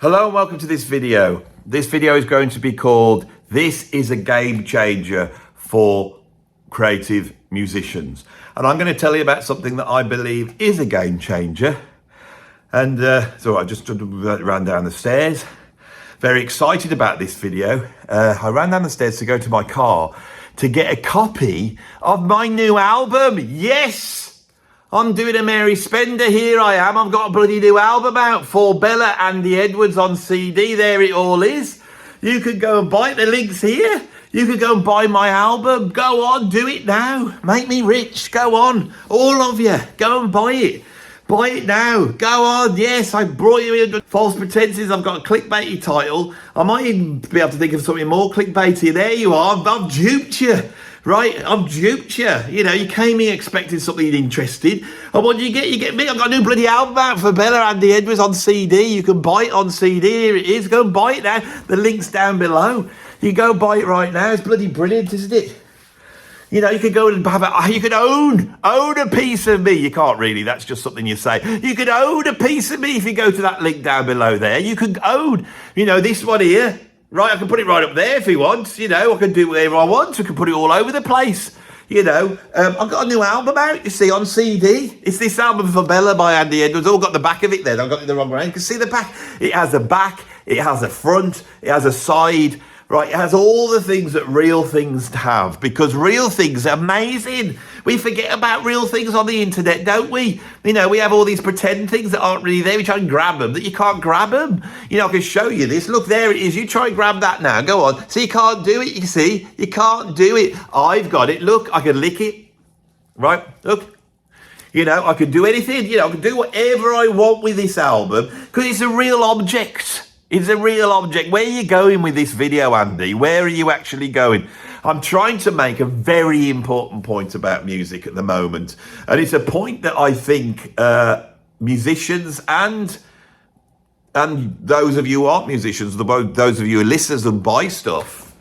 Hello and welcome to this video. This video is going to be called "This is a Game Changer for Creative Musicians." And I'm going to tell you about something that I believe is a game changer. And so I just ran down the stairs, very excited about this video. I ran down the stairs to go to my car to get a copy of my new album. Yes! I'm doing a Mary Spender, here I am. I've got a bloody new album out for Bella, Andy Edwards on CD. There it all is. You can go and buy it. The link's here. You can go and buy my album. Go on, do it now. Make me rich. Go on. All of you, go and buy it. Buy it now. Go on. Yes, I brought you in false pretenses. I've got a clickbaity title. I might even be able to think of something more clickbaity. There you are. I've duped you. Right, I've duped you. You know, you came in expecting something interesting. And what do you get? You get me. I've got a new bloody album out for Bella, Andy Edwards on CD. You can buy it on CD. Here it is. Go and buy it now. The link's down below. You go buy it right now. It's bloody brilliant, isn't it? You know, you could go and have it. You could own a piece of me. You can't really. That's just something you say. You could own a piece of me if you go to that link down below there. You could own, you know, this one here. Right, I can put it right up there if he wants, you know, I can do whatever I want, I can put it all over the place, you know. I've got a new album out, you see, on CD. It's this album for Bella by Andy Edwards. All got the back of it there, I've got it the wrong way. You can see the back, it has a back, it has a front, it has a side, right, it has all the things that real things have, because real things are amazing. We forget about real things on the internet, don't we? You know, we have all these pretend things that aren't really there. We try and grab them, that you can't grab them. You know, I can show you this. Look, there it is. You try and grab that now. Go on. So you can't do it, you see? You can't do it. I've got it. Look, I can lick it. Right? Look. You know, I can do anything. You know, I can do whatever I want with this album because it's a real object. It's a real object. Where are you going with this video, Andy? Where are you actually going? I'm trying to make a very important point about music at the moment. And it's a point that I think musicians and those of you who aren't musicians, those of you who listen and buy stuff,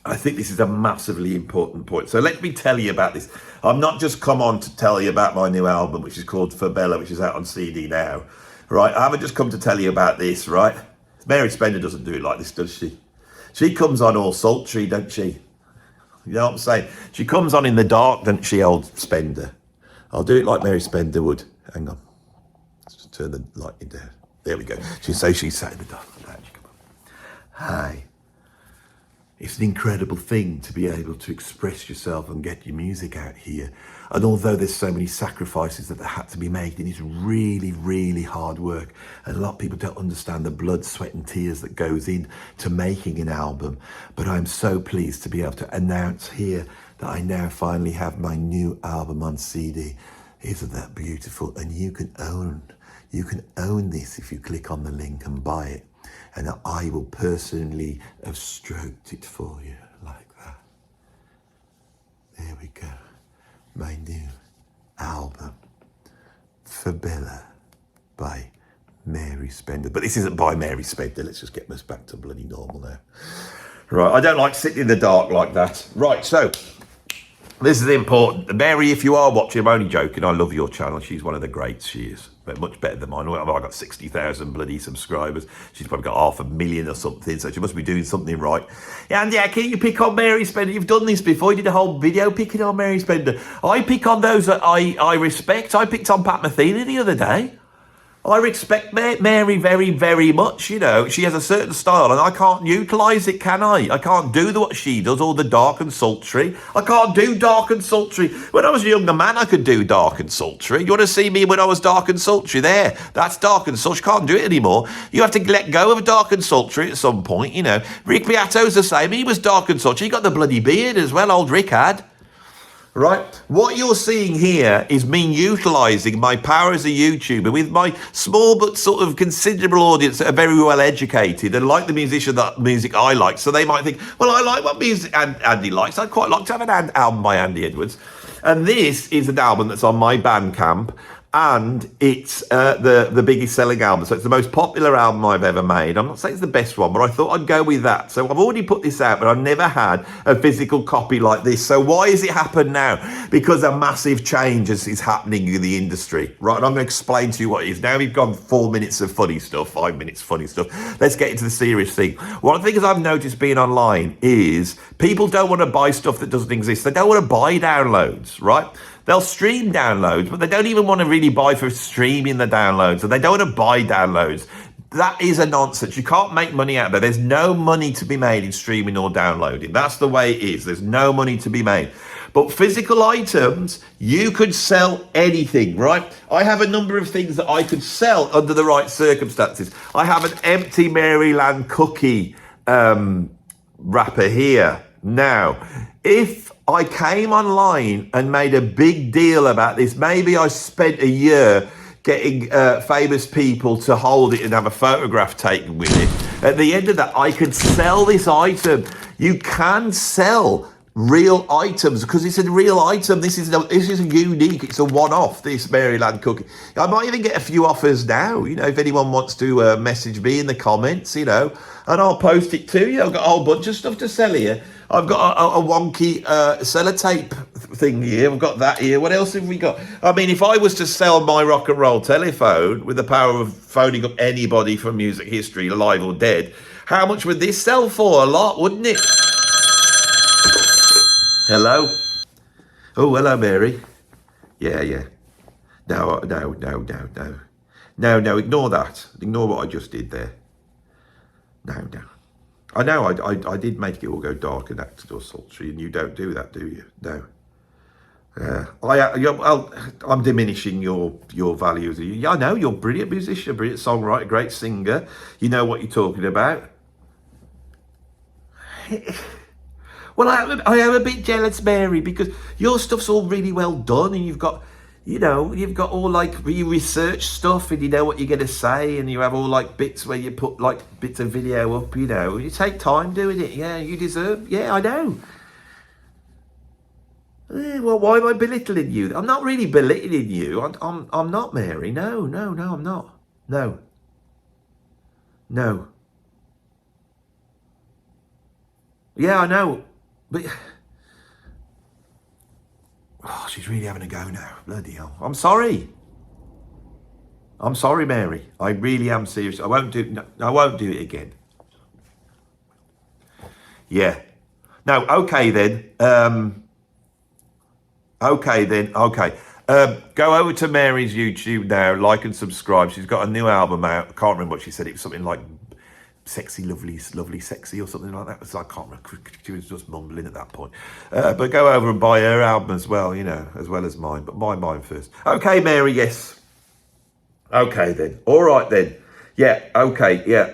I think this is a massively important point. So let me tell you about this. I'm not just come on to tell you about my new album, which is called For Bella, which is out on CD now. Right, I haven't just come to tell you about this, right? Mary Spender doesn't do it like this, does she? She comes on all sultry, don't she? You know what I'm saying? She comes on in the dark, doesn't she, old Spender? I'll do it like Mary Spender would. Hang on. Let's just turn the lighting down. There we go. She's sat in the dark. Hi. It's an incredible thing to be able to express yourself and get your music out here. And although there's so many sacrifices that had to be made, it is really, really hard work. And a lot of people don't understand the blood, sweat and tears that goes in to making an album. But I'm so pleased to be able to announce here that I now finally have my new album on CD. Isn't that beautiful? And you can own this if you click on the link and buy it. And I will personally have stroked it for you like that. There we go. My new album, For Bella, by Mary Spender. But this isn't by Mary Spender. Let's just get us back to bloody normal now. Right, I don't like sitting in the dark like that. Right, so this is important. Mary, if you are watching, I'm only joking. I love your channel. She's one of the greats. She is. But much better than mine. I've got 60,000 bloody subscribers. She's probably got 500,000 or something. So she must be doing something right. Yeah, and yeah, can you pick on Mary Spender? You've done this before. You did a whole video picking on Mary Spender. I pick on those that I respect. I picked on Pat Metheny the other day. I respect Mary very, very much, you know. She has a certain style and I can't utilise it, can I? I can't do what she does, all the dark and sultry. I can't do dark and sultry. When I was a younger man, I could do dark and sultry. You want to see me when I was dark and sultry? There, that's dark and sultry. Can't do it anymore. You have to let go of dark and sultry at some point, you know. Rick Beato's the same. He was dark and sultry. He got the bloody beard as well, old Rick had. Right, what you're seeing here is me utilising my power as a YouTuber with my small but sort of considerable audience that are very well educated and like the music I like. So they might think, well, I like what music Andy likes. I'd quite like to have an album by Andy Edwards. And this is an album that's on my Bandcamp. and it's the biggest selling album. So it's the most popular album I've ever made. I'm not saying it's the best one, but I thought I'd go with that. So I've already put this out, but I've never had a physical copy like this. So why has it happened now? Because a massive change is happening in the industry, right? And I'm going to explain to you what it is. Now we've gone 4 minutes of funny stuff, 5 minutes funny stuff. Let's get into the serious thing. One of the things I've noticed being online is people don't want to buy stuff that doesn't exist. They don't want to buy downloads, right? They'll stream downloads, but they don't even want to really buy for streaming the downloads, and they don't want to buy downloads. That is a nonsense. You can't make money out there. There's no money to be made in streaming or downloading. That's the way it is. There's no money to be made. But physical items, you could sell anything, right? I have a number of things that I could sell under the right circumstances. I have an empty Maryland cookie wrapper here. Now, if I came online and made a big deal about this, maybe I spent a year getting famous people to hold it and have a photograph taken with it. At the end of that, I could sell this item. You can sell real items because it's a real item. This is unique. It's a one-off, this Maryland cookie. I might even get a few offers now, you know, if anyone wants to message me in the comments, you know, and I'll post it to you. I've got a whole bunch of stuff to sell here. I've got a wonky sellotape thing here. I've got that here. What else have we got? I mean, if I was to sell my rock and roll telephone with the power of phoning up anybody from music history, alive or dead, how much would this sell for? A lot, wouldn't it? Hello? Oh, hello, Mary. Yeah. No, ignore that. Ignore what I just did there. No. I know I did make it all go dark and acted all sultry, and you don't do that, do you? No. I'm diminishing your values. Yeah, I know, you're a brilliant musician, a brilliant songwriter, great singer. You know what you're talking about. Well, I am a bit jealous, Mary, because your stuff's all really well done, and you've got all like research stuff, and you know what you're going to say, and you have all like bits where you put like bits of video up, you know. You take time doing it. Yeah, you deserve. Yeah, I know. Well, why am I belittling you? I'm not really belittling you. I'm not, Mary. No, I'm not. No. Yeah, I know. But oh, she's really having a go now. Bloody hell. I'm sorry, Mary. I really am serious. I won't do it again. Yeah. No, okay then. Okay. Go over to Mary's YouTube now, like and subscribe. She's got a new album out. I can't remember what she said. It was something like sexy, lovely, sexy, or something like that. So I can't remember. She was just mumbling at that point. But go over and buy her album as well, you know, as well as mine. But buy mine first. Okay, Mary, yes. Okay, then. All right, then. Yeah, okay, yeah.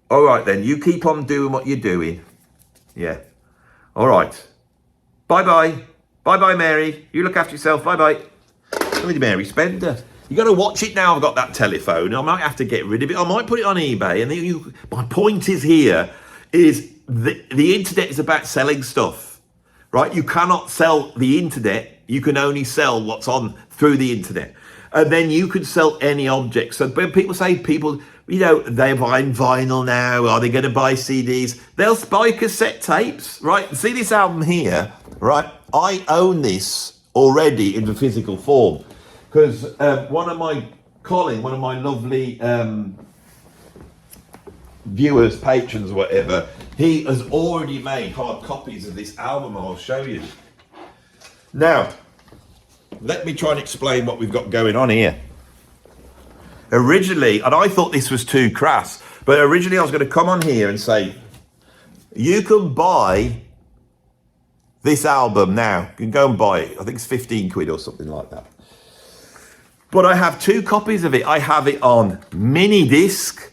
All right, then. You keep on doing what you're doing. Yeah. All right. Bye-bye. Bye-bye, Mary. You look after yourself. Bye-bye. Look at Mary Spender. You got to watch it now. I've got that telephone. I might have to get rid of it. I might put it on eBay. And my point is here is the internet is about selling stuff, right? You cannot sell the internet. You can only sell what's on through the internet. And then you can sell any object. So when people say you know, they're buying vinyl now. Are they going to buy CDs? They'll buy cassette tapes, right? See this album here, right? I own this already in the physical form. Because one of my lovely viewers, patrons, whatever, he has already made hard copies of this album. I'll show you. Now, let me try and explain what we've got going on here. Originally, and I thought this was too crass, but originally I was going to come on here and say, you can buy this album now. You can go and buy it. I think it's 15 quid or something like that. But I have two copies of it. I have it on mini disc,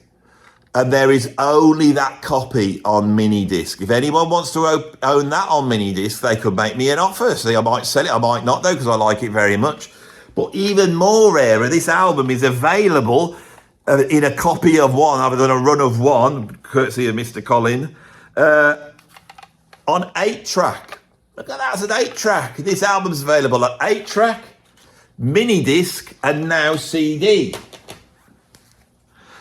and there is only that copy on mini disc. If anyone wants to own that on mini disc, they could make me an offer. See, I might sell it. I might not, though, because I like it very much. But even more rarer, this album is available in a copy of one, other than a run of one, courtesy of Mr. Colin, on 8-track. Look at that, it's an 8-track. This album's available on 8-track, mini disc, and now CD.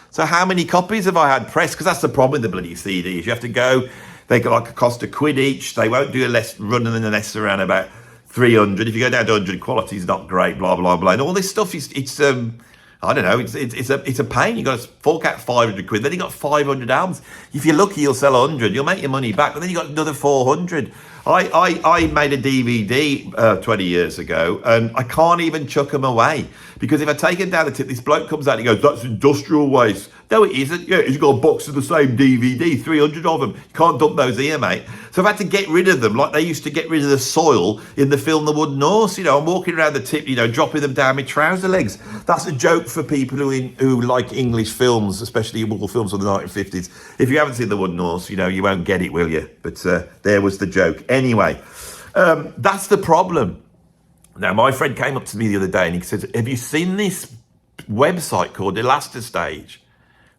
So how many copies have I had pressed? Because that's the problem with the bloody CDs. You have to go, they cost £1 each. They won't do a less running than less around about 300. If you go down to 100, quality's not great, blah, blah, blah. And all this stuff, it's I don't know, it's a pain. You got to fork out £500. Then you got 500 albums. If you're lucky, you'll sell 100. You'll make your money back, but then you got another 400. I made a DVD 20 years ago, and I can't even chuck them away, because if I take it down the tip, this bloke comes out and he goes, "That's industrial waste." No, it isn't. Yeah, he's got a box of the same DVD, 300 of them. You can't dump those here, mate. So I've had to get rid of them, like they used to get rid of the soil in the film The Wooden Horse. You know, I'm walking around the tip, you know, dropping them down my trouser legs. That's a joke for people who like English films, especially war films from the 1950s. If you haven't seen The Wooden Horse, you know, you won't get it, will you? But there was the joke. Anyway, that's the problem. Now, my friend came up to me the other day and he said, "Have you seen this website called Elastistage?"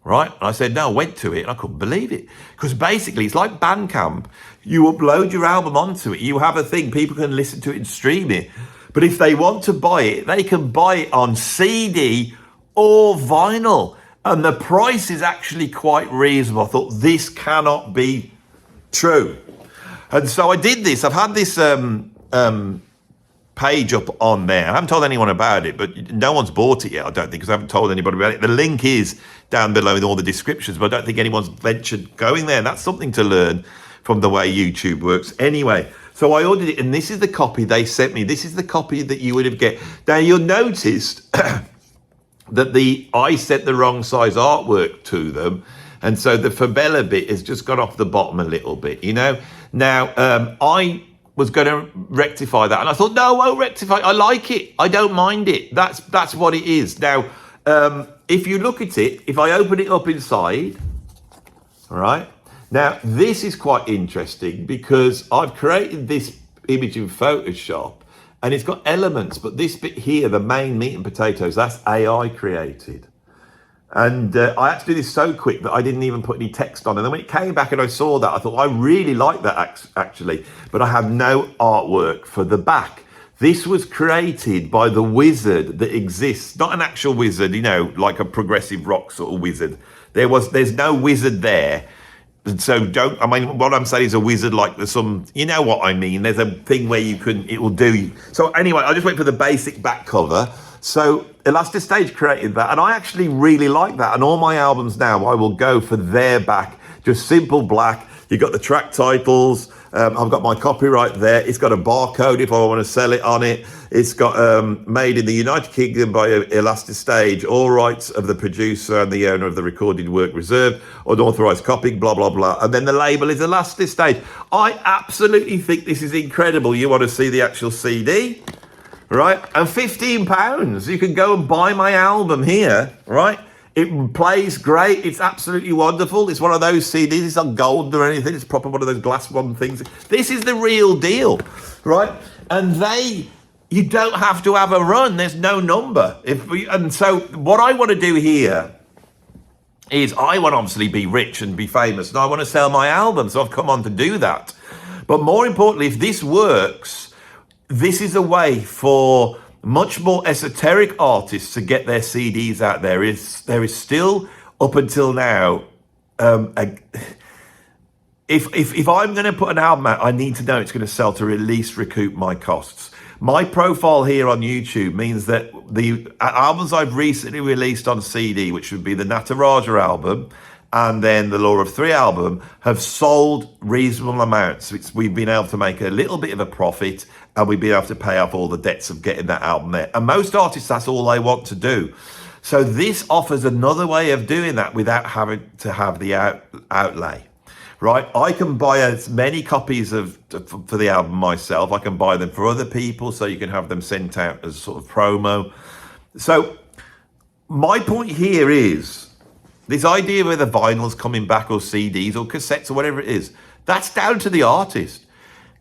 Right? And I said, no, I went to it and I couldn't believe it. Because basically it's like Bandcamp. You upload your album onto it. You have a thing. People can listen to it and stream it. But if they want to buy it, they can buy it on CD or vinyl. And the price is actually quite reasonable. I thought, this cannot be true. And so I did this. I've had this page up on there. I haven't told anyone about it, but no one's bought it yet, I don't think, because I haven't told anybody about it. The link is down below with all the descriptions, but I don't think anyone's ventured going there. And that's something to learn from the way YouTube works. Anyway, so I ordered it, and this is the copy they sent me. This is the copy that you would have get. Now, you'll notice that I set the wrong size artwork to them, and so the Fabella bit has just got off the bottom a little bit, you know. Now, I was going to rectify that, and I thought, no, I won't rectify it. I like it. I don't mind it. That's what it is. Now, if you look at it, if I open it up inside, all right, now this is quite interesting because I've created this image in Photoshop and it's got elements, but this bit here, the main meat and potatoes, that's AI created. And I had to do this so quick that I didn't even put any text on. And then when it came back and I saw that, I thought, I really like that actually, but I have no artwork for the back. This was created by the wizard that exists, not an actual wizard, you know, like a progressive rock sort of wizard. There's no wizard there. So what I'm saying is a wizard like there's some, you know what I mean? There's a thing where it will do. So anyway, I just went for the basic back cover. So Elastistage created that, and I actually really like that. And all my albums now, I will go for their back, just simple black. You've got the track titles. I've got my copyright there. It's got a barcode if I want to sell it on it. It's got made in the United Kingdom by Elastistage, all rights of the producer and the owner of the recorded work reserved, unauthorized copying, blah, blah, blah. And then the label is Elastistage. I absolutely think this is incredible. You want to see the actual CD? Right, and £15, you can go and buy my album here, right? It plays great, it's absolutely wonderful. It's one of those CDs, it's not gold or anything, it's proper one of those glass one things. This is the real deal, right? And you don't have to have a run, there's no number. And so what I want to do here is I want to obviously be rich and be famous, and I want to sell my album, so I've come on to do that. But more importantly, if this works, this is a way for much more esoteric artists to get their CDs out there. There is still, up until now, if I'm going to put an album out, I need to know it's going to sell to at least recoup my costs. My profile here on YouTube means that the albums I've recently released on CD, which would be the Nataraja album and then the Law of Three album, have sold reasonable amounts. We've been able to make a little bit of a profit, and we've been able to pay off all the debts of getting that album there. And most artists, that's all they want to do. So this offers another way of doing that without having to have the outlay, right? I can buy as many copies for the album myself. I can buy them for other people, so you can have them sent out as sort of promo. So my point here is, this idea where the vinyl's coming back, or CDs or cassettes or whatever it is, that's down to the artist.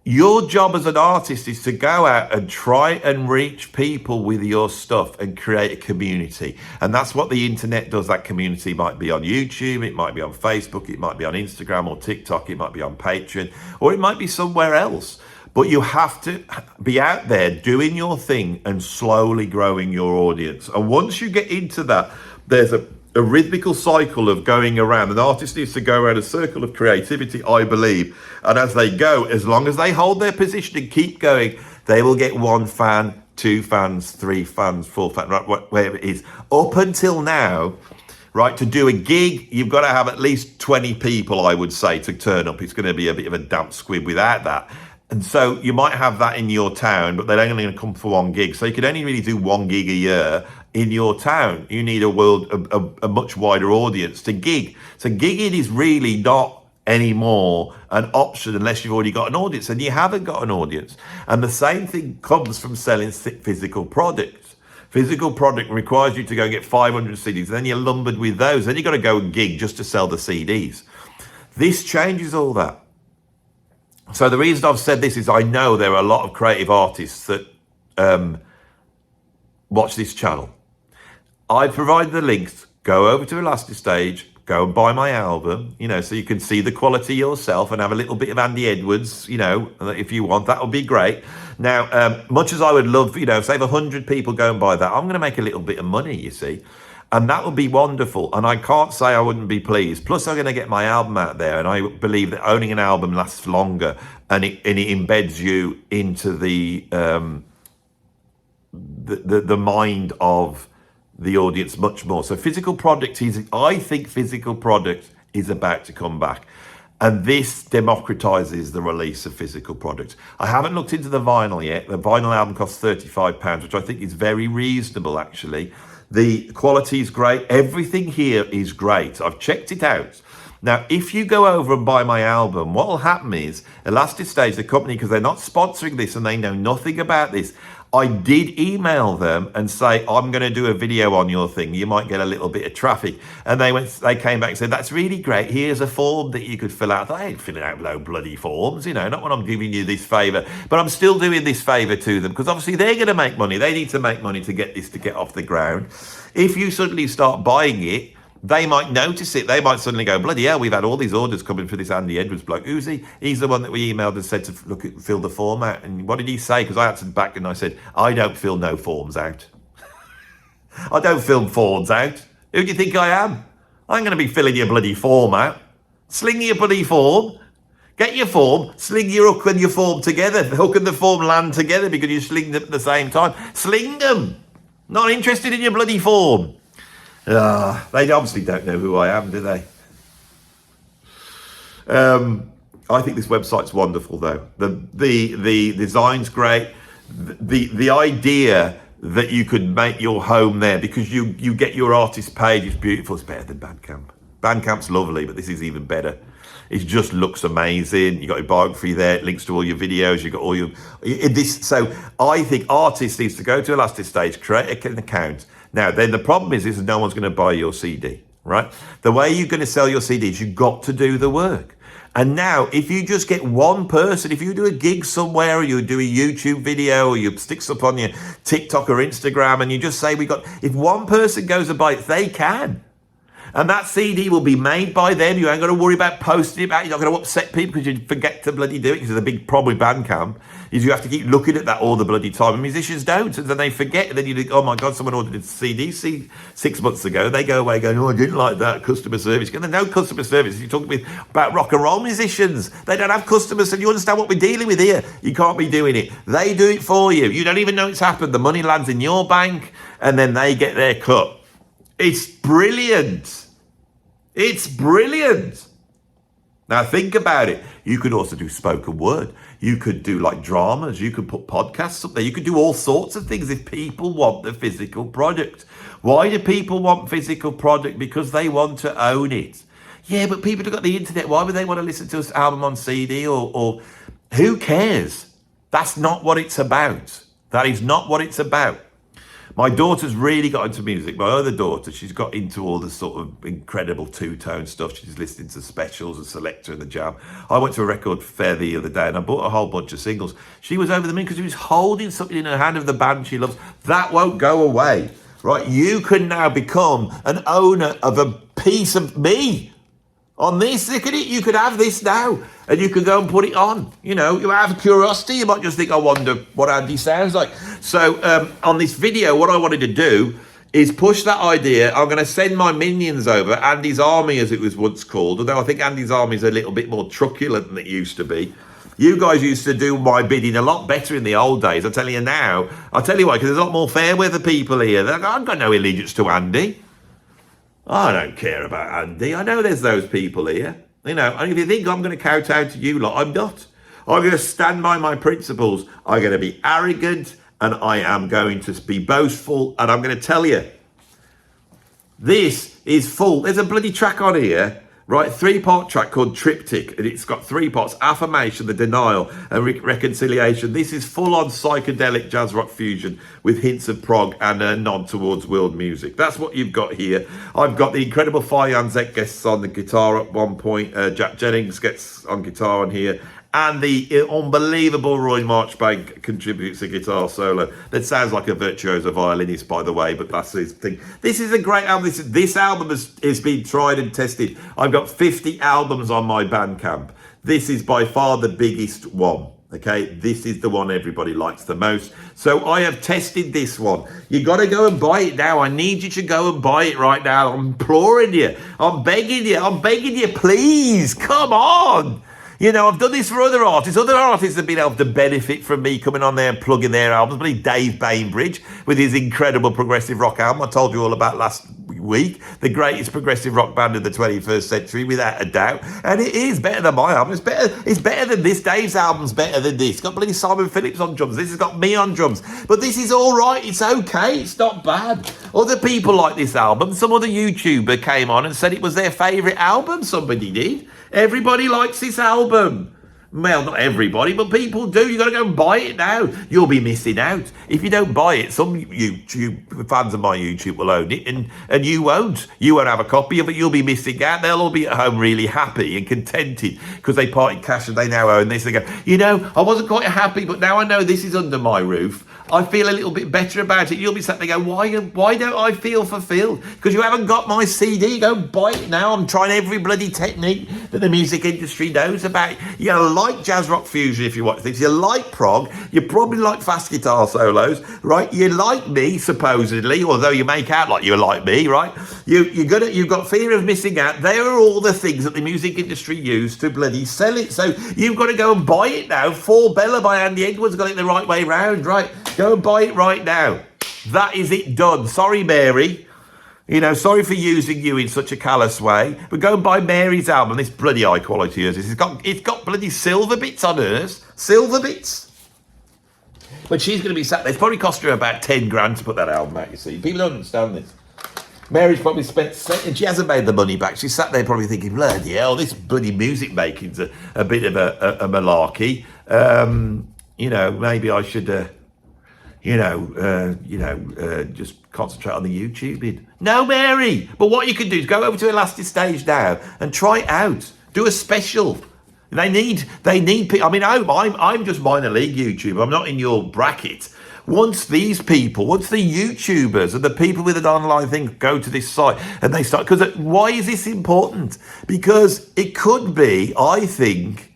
Your job as an artist is to go out and try and reach people with your stuff and create a community. And that's what the internet does. That community might be on YouTube, it might be on Facebook, it might be on Instagram or TikTok, it might be on Patreon, or it might be somewhere else. But you have to be out there doing your thing and slowly growing your audience. And once you get into that, there's a rhythmical cycle of going around. An artist needs to go around a circle of creativity, I believe. And as they go, as long as they hold their position and keep going, they will get 1 fan, 2 fans, 3 fans, 4 fans, right, whatever it is. Up until now, right, to do a gig, you've got to have at least 20 people, I would say, to turn up. It's going to be a bit of a damp squib without that. And so you might have that in your town, but they're only going to come for 1 gig. So you can only really do 1 gig a year in your town. You need a much wider audience to gig. So gigging is really not anymore an option unless you've already got an audience, and you haven't got an audience. And the same thing comes from selling physical products. Physical product requires you to go and get 500 CDs, and then you're lumbered with those. Then you've got to go and gig just to sell the CDs. This changes all that. So the reason I've said this is I know there are a lot of creative artists that watch this channel. I provide the links. Go over to ElastiStage, go and buy my album, so you can see the quality yourself and have a little bit of Andy Edwards, if you want. That would be great. Now, much as I would love, say if 100 people go and buy that, I'm going to make a little bit of money, you see. And that would be wonderful. And I can't say I wouldn't be pleased. Plus, I'm going to get my album out there. And I believe that owning an album lasts longer, and it embeds you into the mind of the audience much more. So physical product I think physical product is about to come back. And this democratizes the release of physical products. I haven't looked into the vinyl yet. The vinyl album costs £35, which I think is very reasonable, actually. The quality is great. Everything here is great. I've checked it out. Now, if you go over and buy my album, what will happen is ElastiStage, the company, because they're not sponsoring this and they know nothing about this, I did email them and say, I'm going to do a video on your thing. You might get a little bit of traffic. And they came back and said, that's really great. Here's a form that you could fill out. I ain't filling out no bloody forms, not when I'm giving you this favour. But I'm still doing this favour to them because obviously they're going to make money. They need to make money to get this to get off the ground. If you suddenly start buying it, they might notice it. They might suddenly go, bloody hell, we've had all these orders coming for this Andy Edwards bloke. Who's he? He's the one that we emailed and said to fill the form out. And what did he say? Because I answered back and I said, I don't fill no forms out. I don't fill forms out. Who do you think I am? I'm going to be filling your bloody form out. Sling your bloody form. Get your form, sling your hook and your form together. The hook and the form land together because you sling them at the same time. Sling them. Not interested in your bloody form. They obviously don't know who I am, do they? I think this website's wonderful, though. The design's great. The idea that you could make your home there because you get your artist page is beautiful. It's better than Bandcamp. Bandcamp's lovely, but this is even better. It just looks amazing. You got your biography there, links to all your videos. You got all your this. So I think artists needs to go to ElastiStage, create an account. Now, then the problem is no one's going to buy your CD, right? The way you're going to sell your CDs, you've got to do the work. And now, if you just get one person, if you do a gig somewhere, or you do a YouTube video, or you stick stuff on your TikTok or Instagram, and you just say, if one person goes and buys it, they can. And that CD will be made by them. You ain't got to worry about posting it back. You're not going to upset people because you forget to bloody do it. Because the big problem with Bandcamp is you have to keep looking at that all the bloody time. And musicians don't. And then they forget. And then you think, oh my God, someone ordered a CD 6 months ago. They go away going, oh, I didn't like that. Customer service. There's no customer service. You're talking about rock and roll musicians. They don't have customers. And you understand what we're dealing with here. You can't be doing it. They do it for you. You don't even know it's happened. The money lands in your bank and then they get their cut. It's brilliant. It's brilliant. Now think about it. You could also do spoken word. You could do like dramas. You could put podcasts up there. You could do all sorts of things if people want the physical product. Why do people want physical product? Because they want to own it. Yeah, but people have got the internet. Why would they want to listen to an album on CD or who cares? That's not what it's about. That is not what it's about. My daughter's really got into music. My other daughter, she's got into all the sort of incredible two-tone stuff. She's listening to Specials and Selector and The Jam. I went to a record fair the other day and I bought a whole bunch of singles. She was over the moon because she was holding something in her hand of the band she loves. That won't go away, right? You can now become an owner of a piece of me. On this, look at it, you could have this now, and you could go and put it on. You know, you have curiosity, you might just think, I wonder what Andy sounds like. So on this video, what I wanted to do is push that idea. I'm going to send my minions over, Andy's Army as it was once called, although I think Andy's Army is a little bit more truculent than it used to be. You guys used to do my bidding a lot better in the old days. I'll tell you now. I'll tell you why, because there's a lot more fair weather people here. I've got no allegiance to Andy. I don't care about Andy. I know there's those people here. You know, and if you think I'm going to kowtow to you lot, I'm not. I'm going to stand by my principles. I'm going to be arrogant, and I am going to be boastful, and I'm going to tell you, this is full. There's a bloody track on here, right? 3-part track called Triptych, and it's got 3 parts: affirmation, the denial, and reconciliation. This is full-on psychedelic jazz rock fusion with hints of prog and a nod towards world music. That's what you've got here. I've got the incredible Fayan Zek guests on the guitar at one point. Jack Jennings gets on guitar on here. And the unbelievable Roy Marchbank contributes a guitar solo that sounds like a virtuoso violinist, by the way, but that's his thing. This is a great album. This album has been tried and tested. I've got 50 albums on my Bandcamp. This is by far the biggest one. Okay, this is the one everybody likes the most. So I have tested this one. You got to go and buy it now. I need you to go and buy it right now. I'm imploring you. I'm begging you. I'm begging you, please. Come on. You know, I've done this for other artists. Other artists have been able to benefit from me coming on there and plugging their albums. But Dave Bainbridge with his incredible progressive rock album I told you all about last week. The greatest progressive rock band of the 21st century, without a doubt. And it is better than my album. It's better than this. Dave's album's better than this. It's got bloody Simon Phillips on drums. This has got me on drums. But this is all right. It's okay. It's not bad. Other people like this album. Some other YouTuber came on and said it was their favourite album. Somebody did. Everybody likes this album. Well, not everybody, but people do. You got to go and buy it now. You'll be missing out. If you don't buy it, some YouTube fans of my YouTube will own it, and you won't. You won't have a copy of it. You'll be missing out. They'll all be at home really happy and contented because they parted cash and they now own this. They go, you know, I wasn't quite happy, but now I know this is under my roof. I feel a little bit better about it. You'll be sat there going, why don't I feel fulfilled? Because you haven't got my CD. Go buy it now. I'm trying every bloody technique that the music industry knows about. You like jazz rock fusion if you watch this. You like prog. You probably like fast guitar solos, right? You like me, supposedly, although you make out like you like me, right? You've got fear of missing out. They are all the things that the music industry use to bloody sell it. So you've got to go and buy it now. For Bella by Andy Edwards got it the right way round, right? Go and buy it right now. That is it done. Sorry, Mary. You know, sorry for using you in such a callous way. But go and buy Mary's album. This bloody high quality yours. It's got bloody silver bits on hers. Silver bits. But she's going to be sat there. It's probably cost her about 10 grand to put that album out, you see. People don't understand this. Mary's probably spent, and she hasn't made the money back. She sat there probably thinking, bloody hell, this bloody music making's a bit of a malarkey. You know, maybe I should... just concentrate on the YouTubing. No, Mary. But what you can do is go over to Elastic Stage now and try it out. Do a special. They need people. I mean, I'm just minor league YouTuber. I'm not in your bracket. Once these people, once the YouTubers and the people with an online thing go to this site and they start, because why is this important? Because it could be, I think,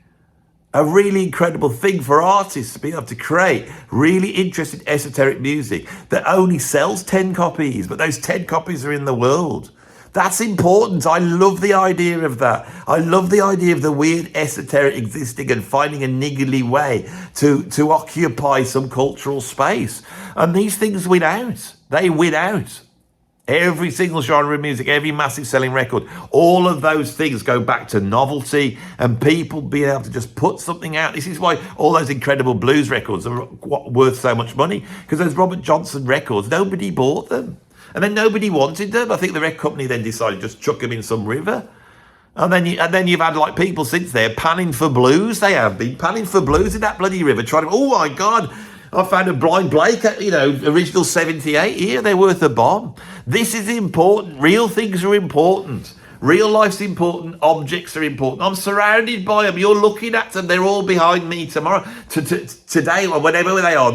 a really incredible thing for artists to be able to create really interesting esoteric music that only sells 10 copies, but those 10 copies are in the world. That's important. I love the idea of that. I love the idea of the weird esoteric existing and finding a niggly way to occupy some cultural space. And these things win out. They win out. Every single genre of music, every massive selling record, all of those things go back to novelty and people being able to just put something out. This is why all those incredible blues records are worth so much money, because those Robert Johnson records, nobody bought them. And then nobody wanted them. I think the record company then decided to just chuck them in some river. And then you've had like people since there panning for blues. They have been panning for blues in that bloody river, trying to, oh my God, I found a Blind Blake, original 78 here. They're worth a bomb. This is important. Real things are important. Real life's important. Objects are important. I'm surrounded by them. You're looking at them. They're all behind me tomorrow, today, or whenever they are.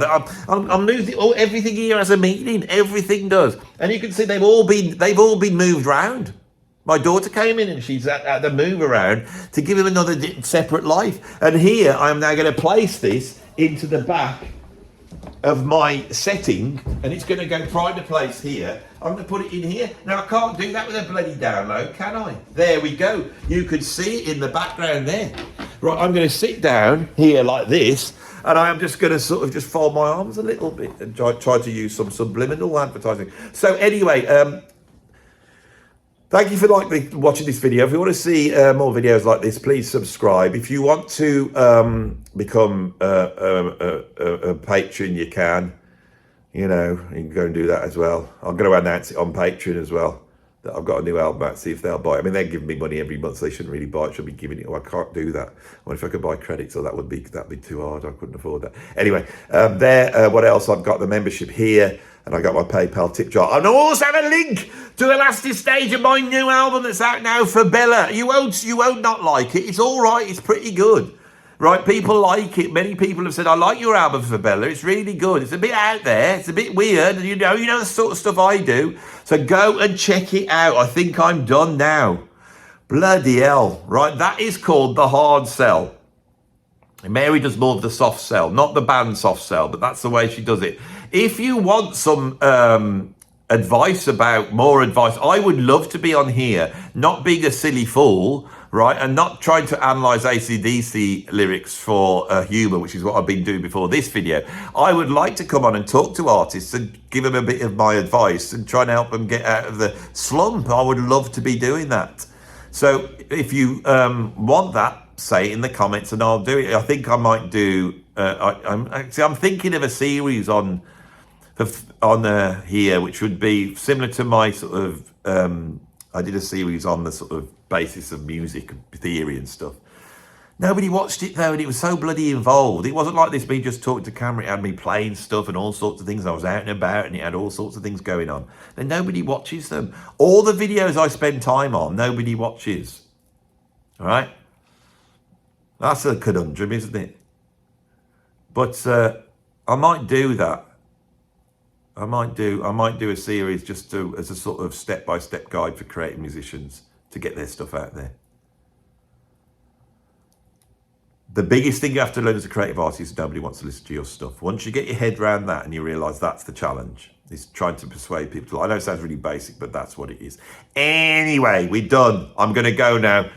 I'm losing. Everything here has a meaning. Everything does. And you can see they've all been moved round. My daughter came in and she's had to move around to give him another separate life. And here I am now going to place this into the back of my setting, and it's going to go pride to place here. I'm going to put it in here. Now I can't do that with a bloody download, can I? There we go. You could see it in the background there. Right, I'm going to sit down here like this, and I am just going to sort of just fold my arms a little bit and try to use some subliminal advertising. So anyway, thank you for watching this video. If you want to see more videos like this, please subscribe. If you want to become a patron, you can. You can go and do that as well. I'm going to announce it on Patreon as well, that I've got a new album out, see if they'll buy it. I mean, they're giving me money every month, so they shouldn't really buy it. Should be giving it. Oh, I can't do that. Well, if I could buy credits, so that'd be too hard. I couldn't afford that. Anyway, what else? I've got the membership here, and I got my PayPal tip jar. And I also have a link to the last stage of my new album that's out now for Bella. You won't not like it. It's all right. It's pretty good. Right, people like it. Many people have said, I like your album for Bella. It's really good. It's a bit out there. It's a bit weird. You know the sort of stuff I do. So go and check it out. I think I'm done now. Bloody hell. Right, that is called the hard sell. Mary does more of the soft sell, not the band soft sell, but that's the way she does it. If you want some more advice, I would love to be on here, not being a silly fool, right, and not trying to analyse AC/DC lyrics for humour, which is what I've been doing before this video. I would like to come on and talk to artists and give them a bit of my advice and try and help them get out of the slump. I would love to be doing that. So if you want that, say it in the comments and I'll do it. I think I might do, I'm thinking of a series on here, which would be similar to my sort of, I did a series on the sort of basis of music theory and stuff. Nobody watched it though, and it was so bloody involved. It wasn't like this, me just talking to camera. It had me playing stuff and all sorts of things. I was out and about, and it had all sorts of things going on. And nobody watches them. All the videos I spend time on, nobody watches. All right? That's a conundrum, isn't it? But I might do that. I might do a series just as a sort of step-by-step guide for creative musicians to get their stuff out there. The biggest thing you have to learn as a creative artist is nobody wants to listen to your stuff. Once you get your head around that and you realise that's the challenge, is trying to persuade people. I know it sounds really basic, but that's what it is. Anyway, we're done. I'm going to go now.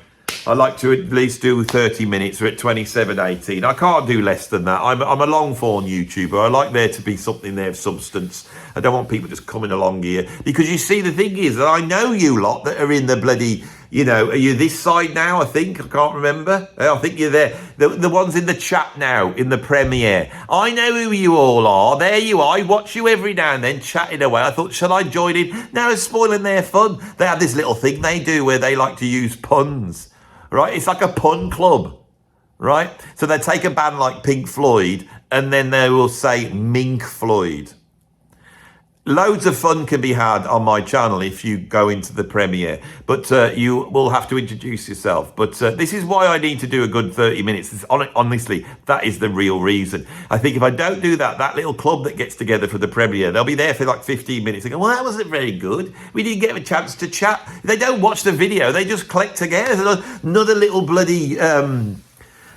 I like to at least do 30 minutes. We're at 27:18. I can't do less than that. I'm a long form YouTuber. I like there to be something there of substance. I don't want people just coming along here. Because you see, the thing is that I know you lot that are in the bloody, are you this side now, I think? I can't remember. I think you're there. The ones in the chat now, in the premiere. I know who you all are. There you are. I watch you every now and then chatting away. I thought, shall I join in? No, it's spoiling their fun. They have this little thing they do where they like to use puns. Right, it's like a pun club, right? So they take a band like Pink Floyd and then they will say Mink Floyd. Loads of fun can be had on my channel if you go into the premiere, but you will have to introduce yourself. But this is why I need to do a good 30 minutes. Honestly, that is the real reason. I think if I don't do that, that little club that gets together for the premiere, they'll be there for like 15 minutes and go, well, that wasn't very good. We didn't get a chance to chat. They don't watch the video. They just click together. Another little bloody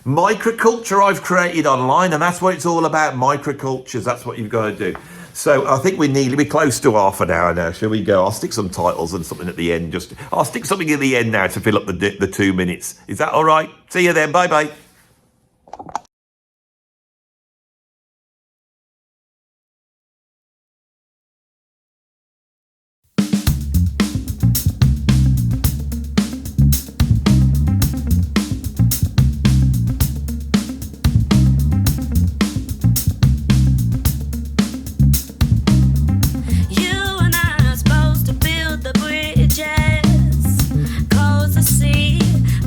microculture I've created online, and that's what it's all about, microcultures. That's what you've got to do. So I think we're close to half an hour now. Shall we go? I'll stick some titles and something at the end. I'll stick something at the end now to fill up the 2 minutes. Is that all right? See you then. Bye-bye.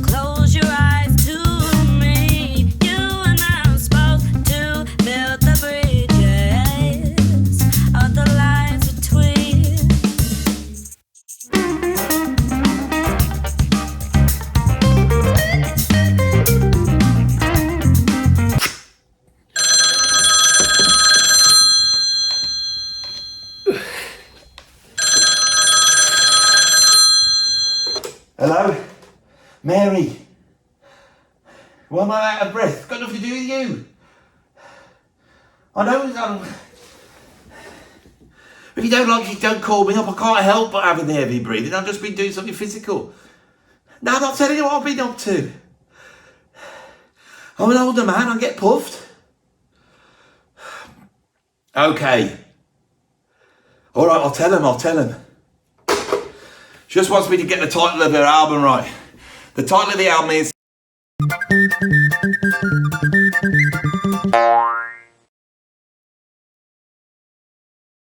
Close your eyes to me. You and Mary, why am I out of breath? It's got nothing to do with you. I know. If you don't like it, don't call me up. I can't help but having the heavy breathing. I've just been doing something physical. No, I'm not telling you what I've been up to. I'm an older man, I get puffed. Okay. All right, I'll tell him. Just wants me to get the title of her album right. The title of the album is